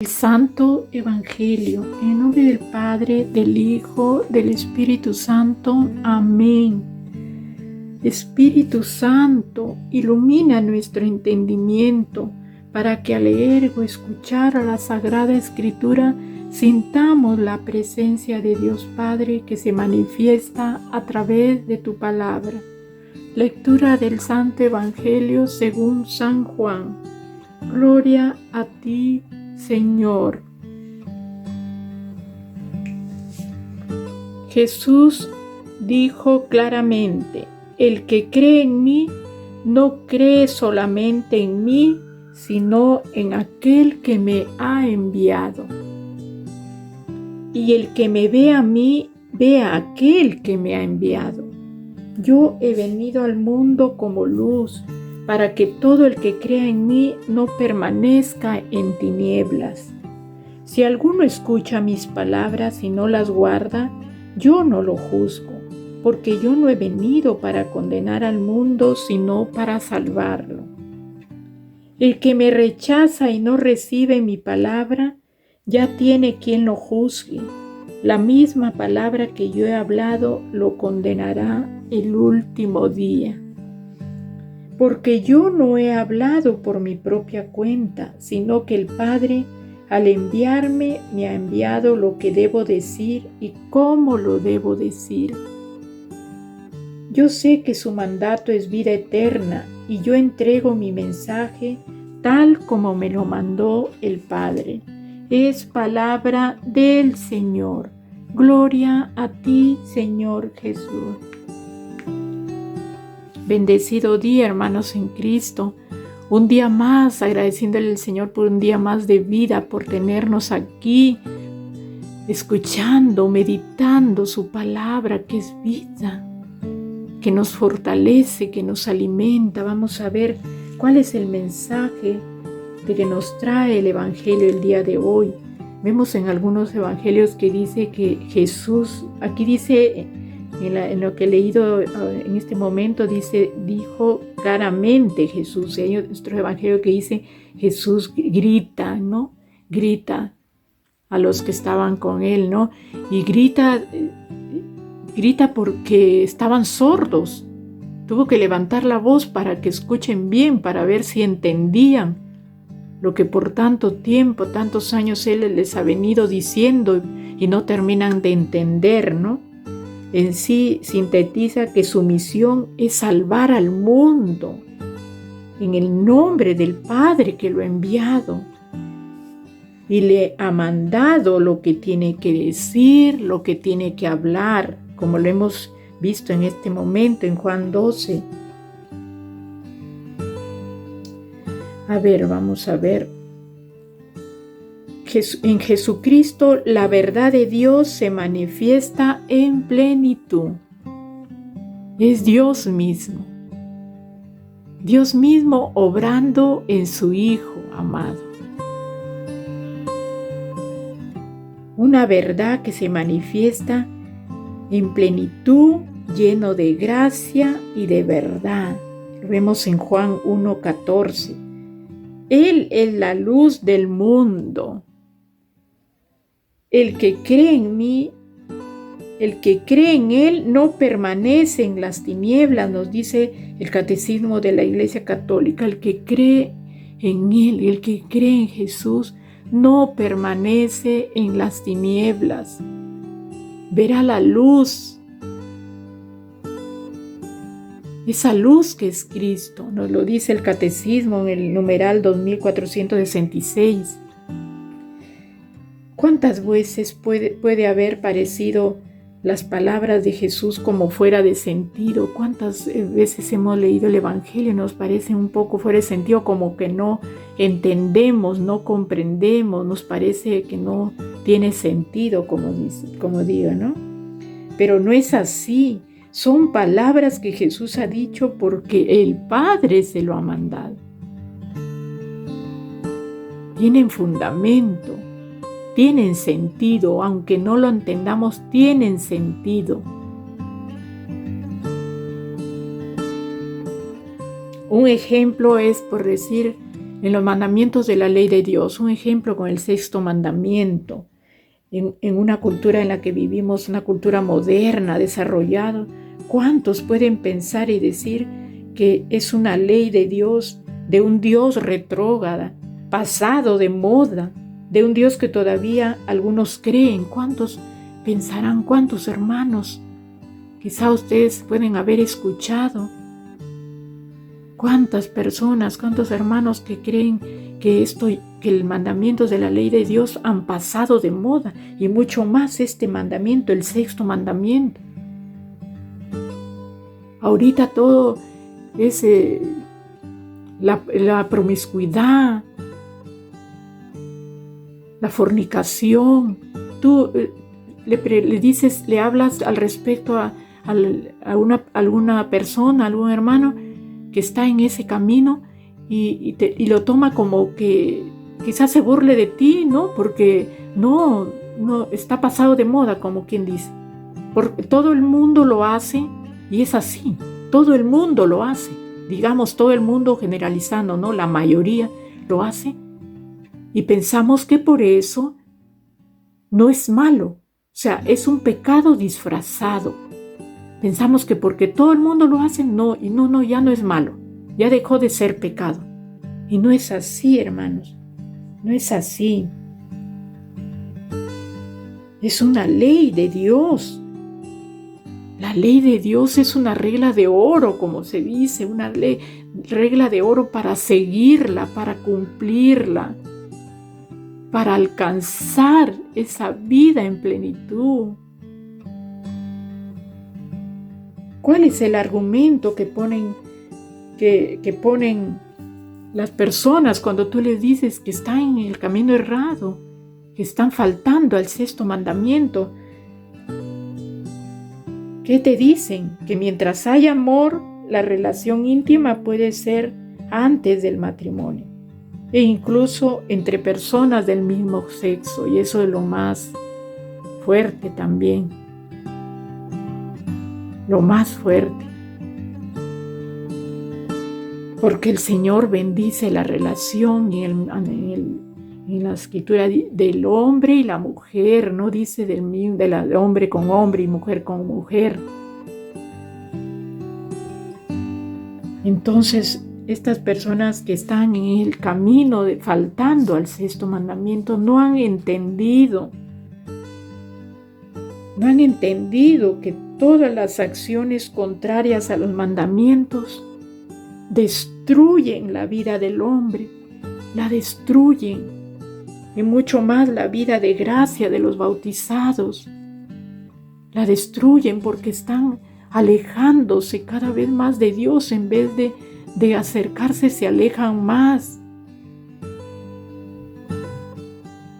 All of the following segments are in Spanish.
El Santo Evangelio, en nombre del Padre, del Hijo, del Espíritu Santo. Amén. Espíritu Santo, ilumina nuestro entendimiento para que al leer o escuchar a la Sagrada Escritura sintamos la presencia de Dios Padre que se manifiesta a través de tu palabra. Lectura del Santo Evangelio según San Juan. Gloria a ti, Señor. Jesús dijo claramente: el que cree en mí no cree solamente en mí, sino en aquel que me ha enviado. Y el que me ve a mí, ve a aquel que me ha enviado. Yo he venido al mundo como luz, para que todo el que crea en mí no permanezca en tinieblas. Si alguno escucha mis palabras y no las guarda, yo no lo juzgo, porque yo no he venido para condenar al mundo, sino para salvarlo. El que me rechaza y no recibe mi palabra, ya tiene quien lo juzgue. La misma palabra que yo he hablado lo condenará el último día. Porque yo no he hablado por mi propia cuenta, sino que el Padre, al enviarme, me ha enviado lo que debo decir y cómo lo debo decir. Yo sé que su mandato es vida eterna y yo entrego mi mensaje tal como me lo mandó el Padre. Es palabra del Señor. Gloria a ti, Señor Jesús. Bendecido día, hermanos en Cristo. Un día más, agradeciéndole al Señor por un día más de vida, por tenernos aquí, escuchando, meditando su palabra, que es vida, que nos fortalece, que nos alimenta. Vamos a ver cuál es el mensaje que nos trae el Evangelio el día de hoy. Vemos en algunos evangelios que dice que Jesús, aquí dice, en lo que he leído en este momento, dijo claramente Jesús. Hay otro evangelio que dice Jesús grita, ¿no? Grita a los que estaban con él, ¿no? Y grita porque estaban sordos. Tuvo que levantar la voz para que escuchen bien, para ver si entendían lo que por tanto tiempo, tantos años Él les ha venido diciendo y no terminan de entender, ¿no? En sí sintetiza que su misión es salvar al mundo en el nombre del Padre que lo ha enviado y le ha mandado lo que tiene que decir, lo que tiene que hablar, como lo hemos visto en este momento en Juan 12. A ver, vamos a ver. En Jesucristo la verdad de Dios se manifiesta en plenitud. Es Dios mismo obrando en su Hijo amado. Una verdad que se manifiesta en plenitud, lleno de gracia y de verdad. Lo vemos en Juan 1:14. Él es la luz del mundo. El que cree en mí, el que cree en Él no permanece en las tinieblas, nos dice el Catecismo de la Iglesia Católica. El que cree en Él, el que cree en Jesús, no permanece en las tinieblas. Verá la luz. Esa luz que es Cristo, nos lo dice el Catecismo en el numeral 2466. ¿Cuántas veces puede haber parecido las palabras de Jesús como fuera de sentido? ¿Cuántas veces hemos leído el Evangelio y nos parece un poco fuera de sentido, como que no entendemos, no comprendemos, nos parece que no tiene sentido, como digo, ¿no? Pero no es así. Son palabras que Jesús ha dicho porque el Padre se lo ha mandado. Tienen fundamento, tienen sentido, aunque no lo entendamos, tienen sentido. Un ejemplo es, por decir, en los mandamientos de la ley de Dios. Un ejemplo con el sexto mandamiento. En una cultura en la que vivimos, una cultura moderna, desarrollada, ¿cuántos pueden pensar y decir que es una ley de Dios, de un Dios retrógrada, pasado de moda, de un Dios que todavía algunos creen? ¿Cuántos pensarán? ¿Cuántos hermanos? Quizá ustedes pueden haber escuchado. ¿Cuántas personas, cuántos hermanos que creen que el mandamiento de la ley de Dios han pasado de moda, y mucho más este mandamiento, el sexto mandamiento? Ahorita todo es la promiscuidad, la fornicación. Tú le dices, le hablas al respecto a alguna persona, algún hermano que está en ese camino y lo toma como que quizás se burle de ti, ¿no? Porque no está pasado de moda, como quien dice. Porque todo el mundo lo hace y es así. Todo el mundo lo hace. Digamos, todo el mundo generalizando, ¿no? La mayoría lo hace. Y pensamos que por eso no es malo. O sea, es un pecado disfrazado. Pensamos que porque todo el mundo lo hace, ya no es malo. Ya dejó de ser pecado. Y no es así, hermanos. No es así. Es una ley de Dios. La ley de Dios es una regla de oro, como se dice, una regla de oro para seguirla, para cumplirla, para alcanzar esa vida en plenitud. ¿Cuál es el argumento que ponen las personas cuando tú les dices que están en el camino errado, que están faltando al sexto mandamiento? ¿Qué te dicen? Que mientras hay amor, la relación íntima puede ser antes del matrimonio, e incluso entre personas del mismo sexo, y eso es lo más fuerte también, lo más fuerte. Porque el Señor bendice la relación en la escritura del hombre y la mujer, no dice de hombre con hombre y mujer con mujer. Entonces, estas personas que están en el camino faltando al sexto mandamiento no han entendido que todas las acciones contrarias a los mandamientos destruyen la vida del hombre, la destruyen, y mucho más la vida de gracia de los bautizados. La destruyen porque están alejándose cada vez más de Dios. En vez de acercarse, se alejan más.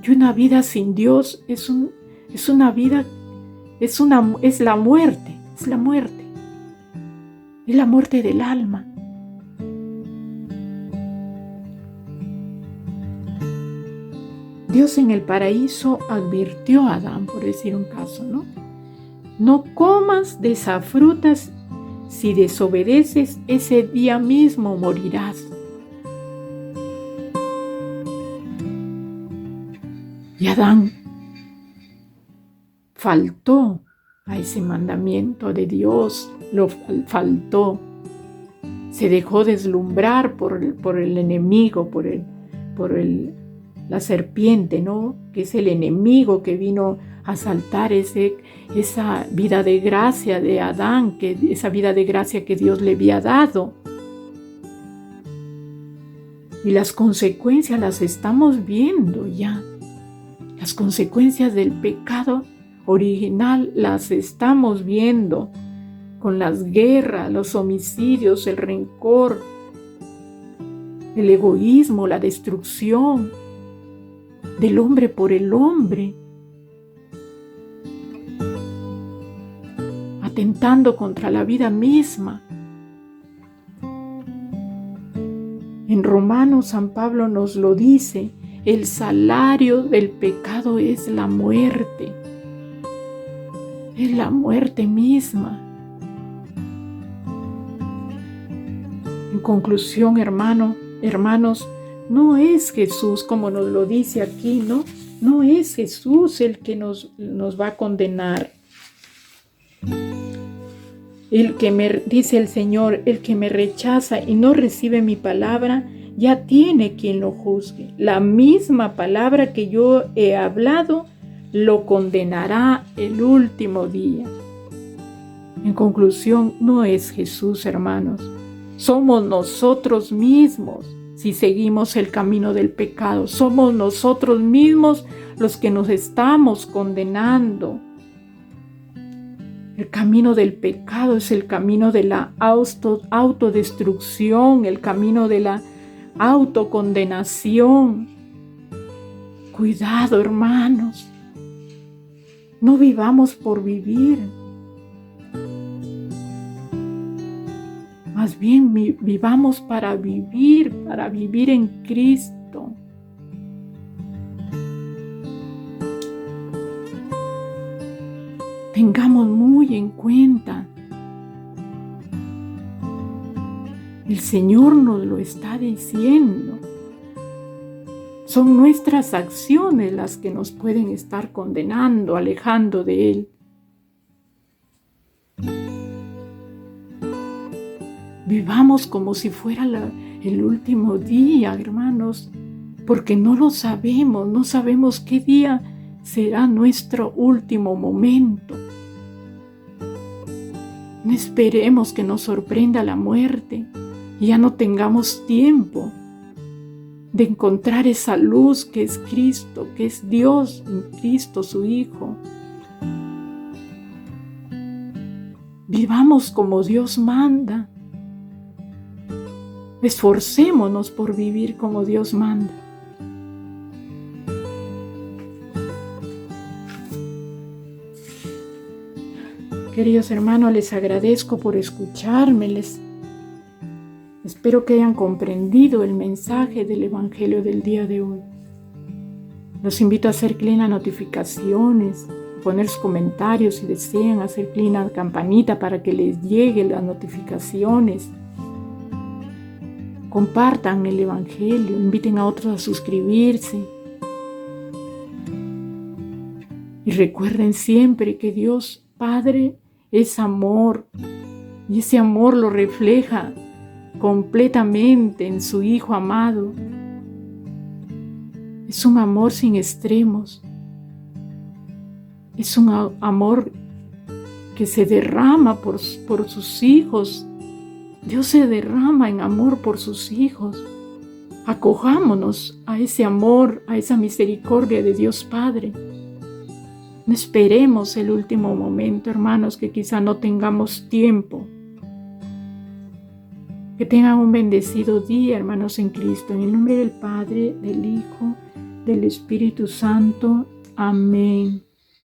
Y una vida sin Dios es la muerte, es la muerte del alma. Dios en el paraíso advirtió a Adán, por decir un caso, ¿no? No comas de esa fruta, si desobedeces, ese día mismo morirás. Y Adán faltó a ese mandamiento de Dios, lo faltó. Se dejó deslumbrar por el enemigo, por la serpiente, ¿no? Que es el enemigo que vino a asaltar esa vida de gracia de Adán, esa vida de gracia que Dios le había dado. Y las consecuencias las estamos viendo ya. Las consecuencias del pecado original las estamos viendo con las guerras, los homicidios, el rencor, el egoísmo, la destrucción del hombre por el hombre, atentando contra la vida misma. En Romanos, San Pablo nos lo dice: el salario del pecado es la muerte. Es la muerte misma. En conclusión, hermanos, No es Jesús como nos lo dice aquí, ¿no? No es Jesús el que nos va a condenar. Dice el Señor, el que me rechaza y no recibe mi palabra, ya tiene quien lo juzgue. La misma palabra que yo he hablado, lo condenará el último día. En conclusión, no es Jesús, hermanos. Somos nosotros mismos si seguimos el camino del pecado. Somos nosotros mismos los que nos estamos condenando. El camino del pecado es el camino de la autodestrucción, el camino de la autocondenación. Cuidado, hermanos. No vivamos por vivir. Más bien vivamos para vivir en Cristo. Tengamos muy en cuenta, el Señor nos lo está diciendo. Son nuestras acciones las que nos pueden estar condenando, alejando de Él. Vivamos como si fuera el último día, hermanos, porque no lo sabemos, no sabemos qué día será nuestro último momento. No esperemos que nos sorprenda la muerte y ya no tengamos tiempo de encontrar esa luz que es Cristo, que es Dios en Cristo, su Hijo. Vivamos como Dios manda. Esforcémonos por vivir como Dios manda. Queridos hermanos, les agradezco por escucharme. Espero que hayan comprendido el mensaje del Evangelio del día de hoy. Los invito a hacer clic en las notificaciones, a poner sus comentarios si desean, hacer clic en la campanita para que les lleguen las notificaciones. Compartan el Evangelio, inviten a otros a suscribirse. Y recuerden siempre que Dios Padre es amor, y ese amor lo refleja completamente en su Hijo amado. Es un amor sin extremos. Es un amor que se derrama por sus hijos. Dios se derrama en amor por sus hijos. Acojámonos a ese amor, a esa misericordia de Dios Padre. No esperemos el último momento, hermanos, que quizá no tengamos tiempo. Que tengan un bendecido día, hermanos en Cristo. En el nombre del Padre, del Hijo, del Espíritu Santo. Amén.